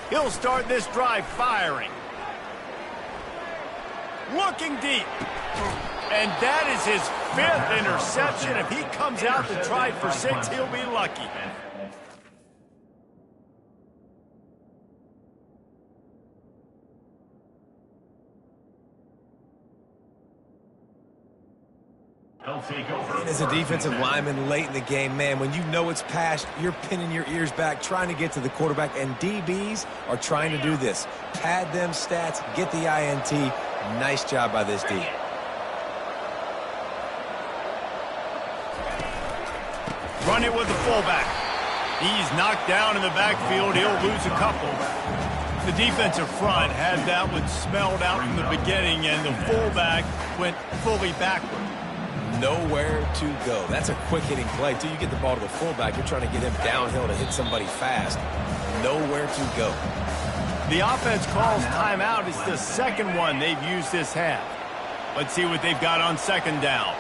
He'll start this drive firing. Looking deep. And that is his 5th interception. If he comes out to try for 6, he'll be lucky. As a defensive lineman late in the game, man, when you know it's passed, you're pinning your ears back, trying to get to the quarterback, and DBs are trying to do this. Pad them stats, get the INT. Nice job by this D. Run it with the fullback. He's knocked down in the backfield. He'll lose a couple. The defensive front had that one smelled out from the beginning, and the fullback went fully backward. Nowhere to go. That's a quick-hitting play. Till you get the ball to the fullback, you're trying to get him downhill to hit somebody fast. Nowhere to go. The offense calls timeout. It's the second one they've used this half. Let's see what they've got on second down.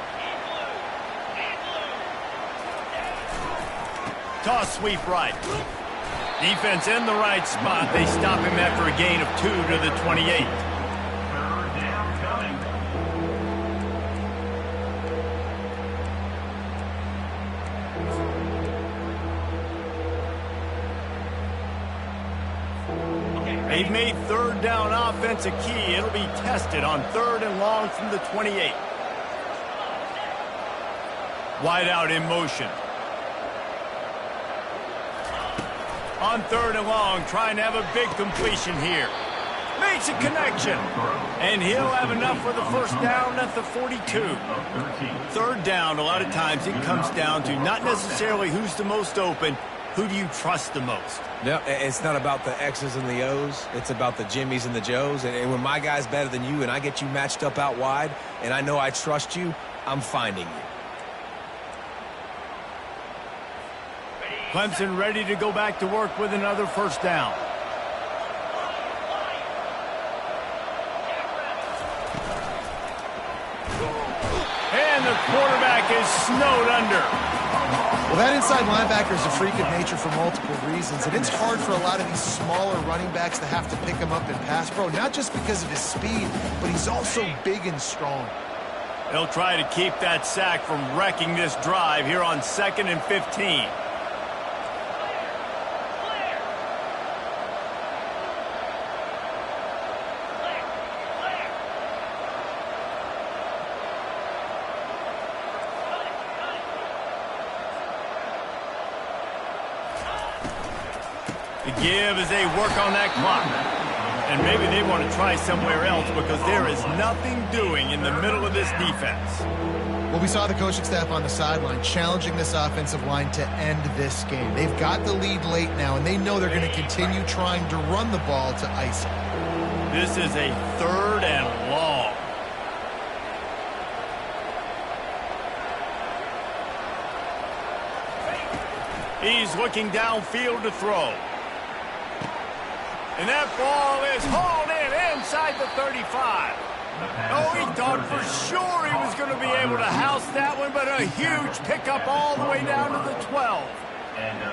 Toss sweep right. Defense in the right spot. They stop him after a gain of 2 to the 28. They've made third down offense a key. It'll be tested on 3rd and long from the 28. Wide out in motion. On 3rd and long, trying to have a big completion here. Makes a connection. And he'll have enough for the first down at the 42. 3rd down, a lot of times it comes down to not necessarily who's the most open, who do you trust the most? No, it's not about the X's and the O's. It's about the Jimmies and the Joes. And when my guy's better than you and I get you matched up out wide and I know I trust you, I'm finding you. Clemson ready to go back to work with another first down. And the quarterback is snowed under. Well, that inside linebacker is a freak of nature for multiple reasons, and it's hard for a lot of these smaller running backs to have to pick him up in pass pro, not just because of his speed, but he's also big and strong. They'll try to keep that sack from wrecking this drive here on 2nd and 15. The give as they work on that clock. And maybe they want to try somewhere else because there is nothing doing in the middle of this defense. Well, we saw the coaching staff on the sideline challenging this offensive line to end this game. They've got the lead late now, and they know they're going to continue trying to run the ball to ice it. This is a 3rd and long. He's looking downfield to throw. And that ball is hauled in inside the 35. Oh, he thought for sure he was going to be able to house that one, but a huge pickup all the way down to the 12.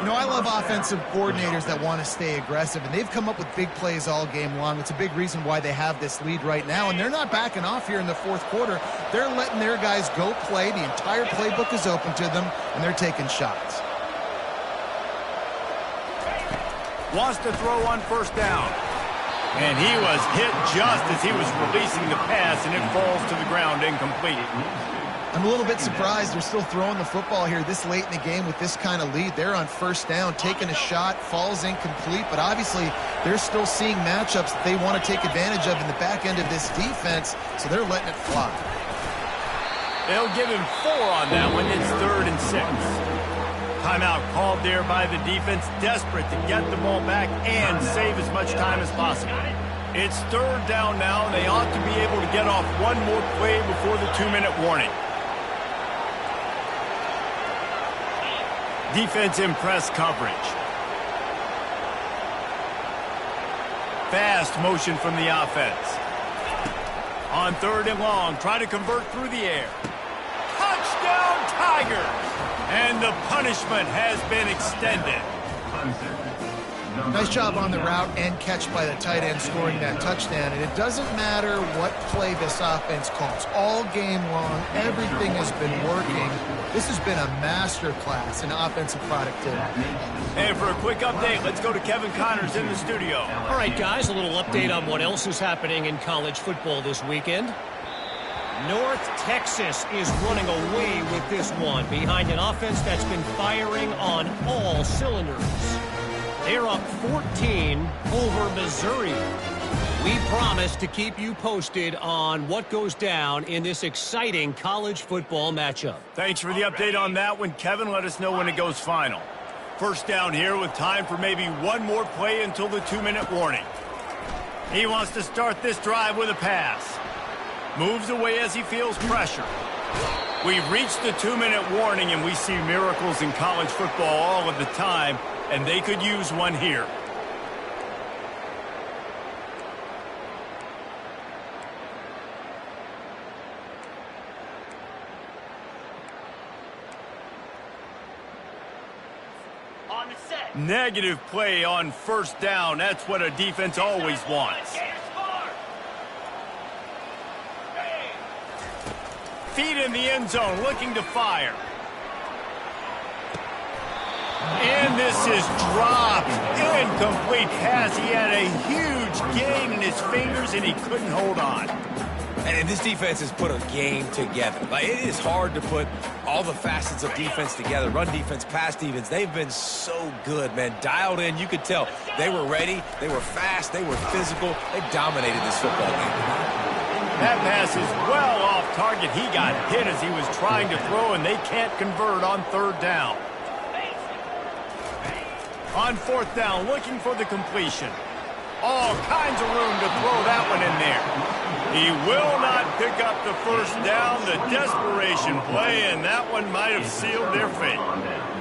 You know, I love offensive coordinators that want to stay aggressive, and they've come up with big plays all game long. It's a big reason why they have this lead right now, and they're not backing off here in the 4th quarter. They're letting their guys go play. The entire playbook is open to them, and they're taking shots. Wants to throw on 1st down. And he was hit just as he was releasing the pass, and it falls to the ground incomplete. I'm a little bit surprised they're still throwing the football here this late in the game with this kind of lead. They're on 1st down, taking a shot, falls incomplete, but obviously they're still seeing matchups that they want to take advantage of in the back end of this defense, so they're letting it fly. They'll give him 4 on that one. It's 3rd and 6. Timeout called there by the defense, desperate to get the ball back and save as much time as possible. It's 3rd down now, and they ought to be able to get off one more play before the 2-minute warning. Defense in press coverage. Fast motion from the offense. On 3rd and long, try to convert through the air. Touchdown, Tigers! And the punishment has been extended. Nice job on the route and catch by the tight end scoring that touchdown. And it doesn't matter what play this offense calls. All game long, everything has been working. This has been a master class in offensive productivity. And for a quick update, let's go to Kevin Connors in the studio. All right, guys, a little update on what else is happening in college football this weekend. North Texas is running away with this one behind an offense that's been firing on all cylinders. They're up 14 over Missouri. We promise to keep you posted on what goes down in this exciting college football matchup. Thanks for the update on that one, Kevin. Let us know when it goes final. 1st down here with time for maybe one more play until the 2-minute warning. He wants to start this drive with a pass. Moves away as he feels pressure. We've reached the 2-minute warning, and we see miracles in college football all of the time, and they could use one here. On the set. Negative play on 1st down. That's what a defense always wants. Feet in the end zone, looking to fire. And this is dropped. Incomplete pass. He had a huge gain in his fingers, and he couldn't hold on. And this defense has put a game together. Like, it is hard to put all the facets of defense together. Run defense, pass defense. They've been so good, man. Dialed in. You could tell they were ready. They were fast. They were physical. They dominated this football game. That pass is well off target. He got hit as he was trying to throw, and they can't convert on third down. On fourth down, looking for the completion. All kinds of room to throw that one in there. He will not pick up the first down. The desperation play, and that one might have sealed their fate.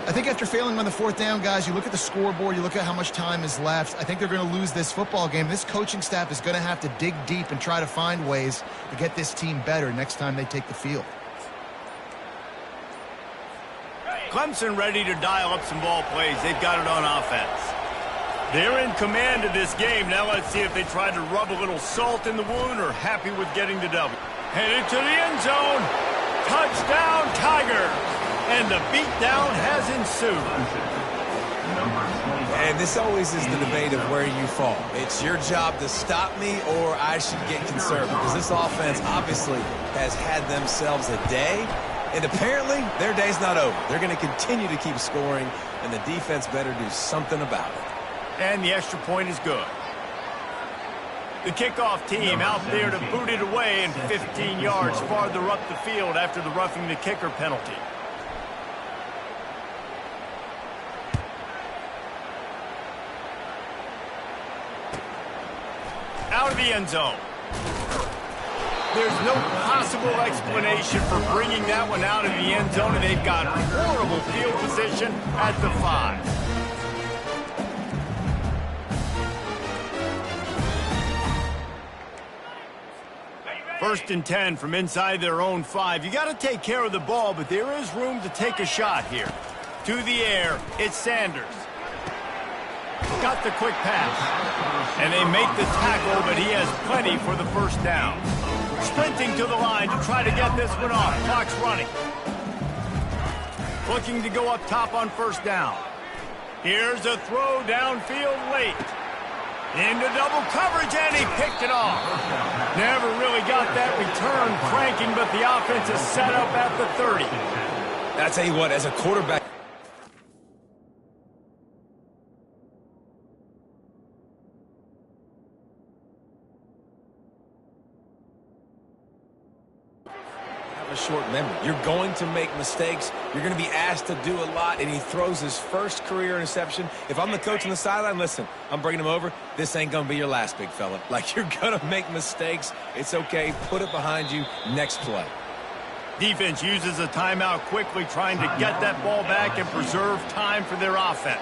I think after failing on the fourth down, guys, you look at the scoreboard, you look at how much time is left. I think they're going to lose this football game. This coaching staff is going to have to dig deep and try to find ways to get this team better next time they take the field. Clemson ready to dial up some ball plays. They've got it on offense. They're in command of this game. Now let's see if they try to rub a little salt in the wound or happy with getting the W. Headed to the end zone. Touchdown, Tigers. And the beatdown has ensued. And this always is the debate of where you fall. It's your job to stop me, or I should get concerned, because this offense obviously has had themselves a day, and apparently their day's not over. They're going to continue to keep scoring, and the defense better do something about it. And the extra point is good. The kickoff team out there to boot it away and 15 yards farther up the field after the roughing the kicker penalty. Out of the end zone. There's no possible explanation for bringing that one out of the end zone, and they've got horrible field position at the 5. First and 10 from inside their own 5. You got to take care of the ball, but there is room to take a shot here. To the air, it's Sanders. Got the quick pass. And they make the tackle, but he has plenty for the first down. Sprinting to the line to try to get this one off. Clock's running. Looking to go up top on first down. Here's a throw downfield late. Into double coverage, and he picked it off. Never really got that return cranking, but the offense is set up at the 30. I tell you what, as a quarterback, a short memory. You're going to make mistakes. You're going to be asked to do a lot, and he throws his first career interception. If I'm the coach on the sideline, listen, I'm bringing him over. This ain't going to be your last, big fella. Like, you're going to make mistakes. It's okay. Put it behind you. Next play. Defense uses a timeout quickly, trying to get that ball back and preserve time for their offense.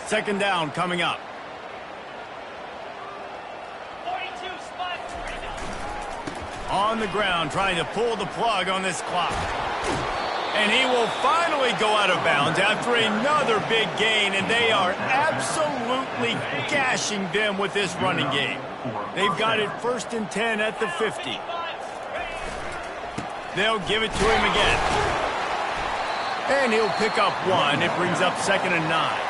Second down coming up. 42 spot. On the ground, trying to pull the plug on this clock. And he will finally go out of bounds after another big gain, and they are absolutely gashing them with this running game. They've got it first and 10 at the 50. They'll give it to him again. And he'll pick up one. It brings up second and 9.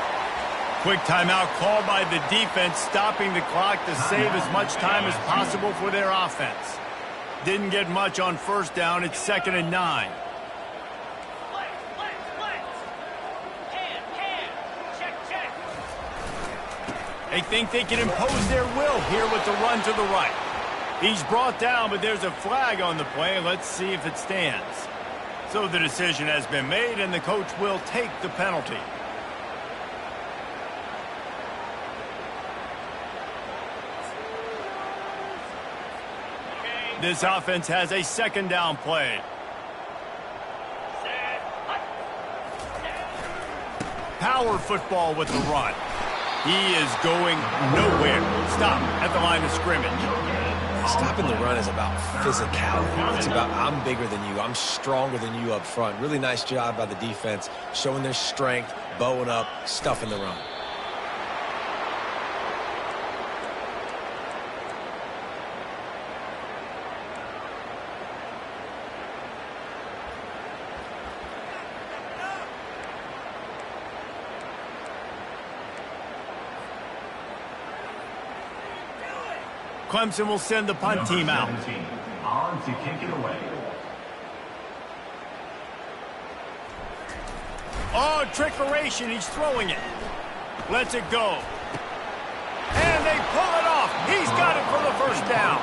Quick timeout called by the defense, stopping the clock to save as much time as possible for their offense. Didn't get much on first down. It's second and 9. They think they can impose their will here with the run to the right. He's brought down, but there's a flag on the play. Let's see if it stands. So the decision has been made, and the coach will take the penalty. This offense has a second down play. Power football with the run. He is going nowhere. Stop at the line of scrimmage. Stopping the run is about physicality. It's about I'm bigger than you. I'm stronger than you up front. Really nice job by the defense, showing their strength, bowing up, stuffing the run. Clemson will send the punt team out. 17, on to kick it away. Oh, trickeration. He's throwing it. Lets it go. And they pull it off. He's got it for the first down.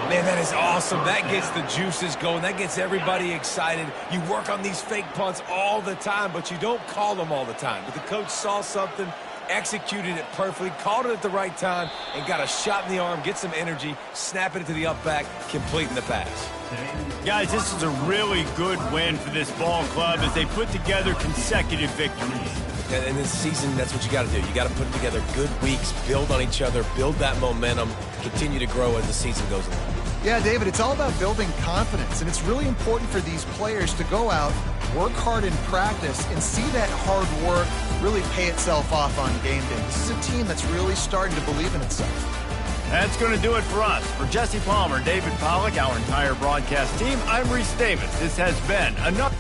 Man, that is awesome. That gets the juices going. That gets everybody excited. You work on these fake punts all the time, but you don't call them all the time. But the coach saw something, executed it perfectly, called it at the right time, and got a shot in the arm, get some energy, snapping it to the up back, completing the pass. Guys, this is a really good win for this ball club as they put together consecutive victories. And in this season, that's what you got to do. You got to put together good weeks, build on each other, build that momentum, continue to grow as the season goes along. Yeah, David, it's all about building confidence, and it's really important for these players to go out, work hard in practice, and see that hard work really pay itself off on game day. This is a team that's really starting to believe in itself. That's going to do it for us. For Jesse Palmer, David Pollack, our entire broadcast team, I'm Reese Davis. This has been another...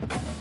it.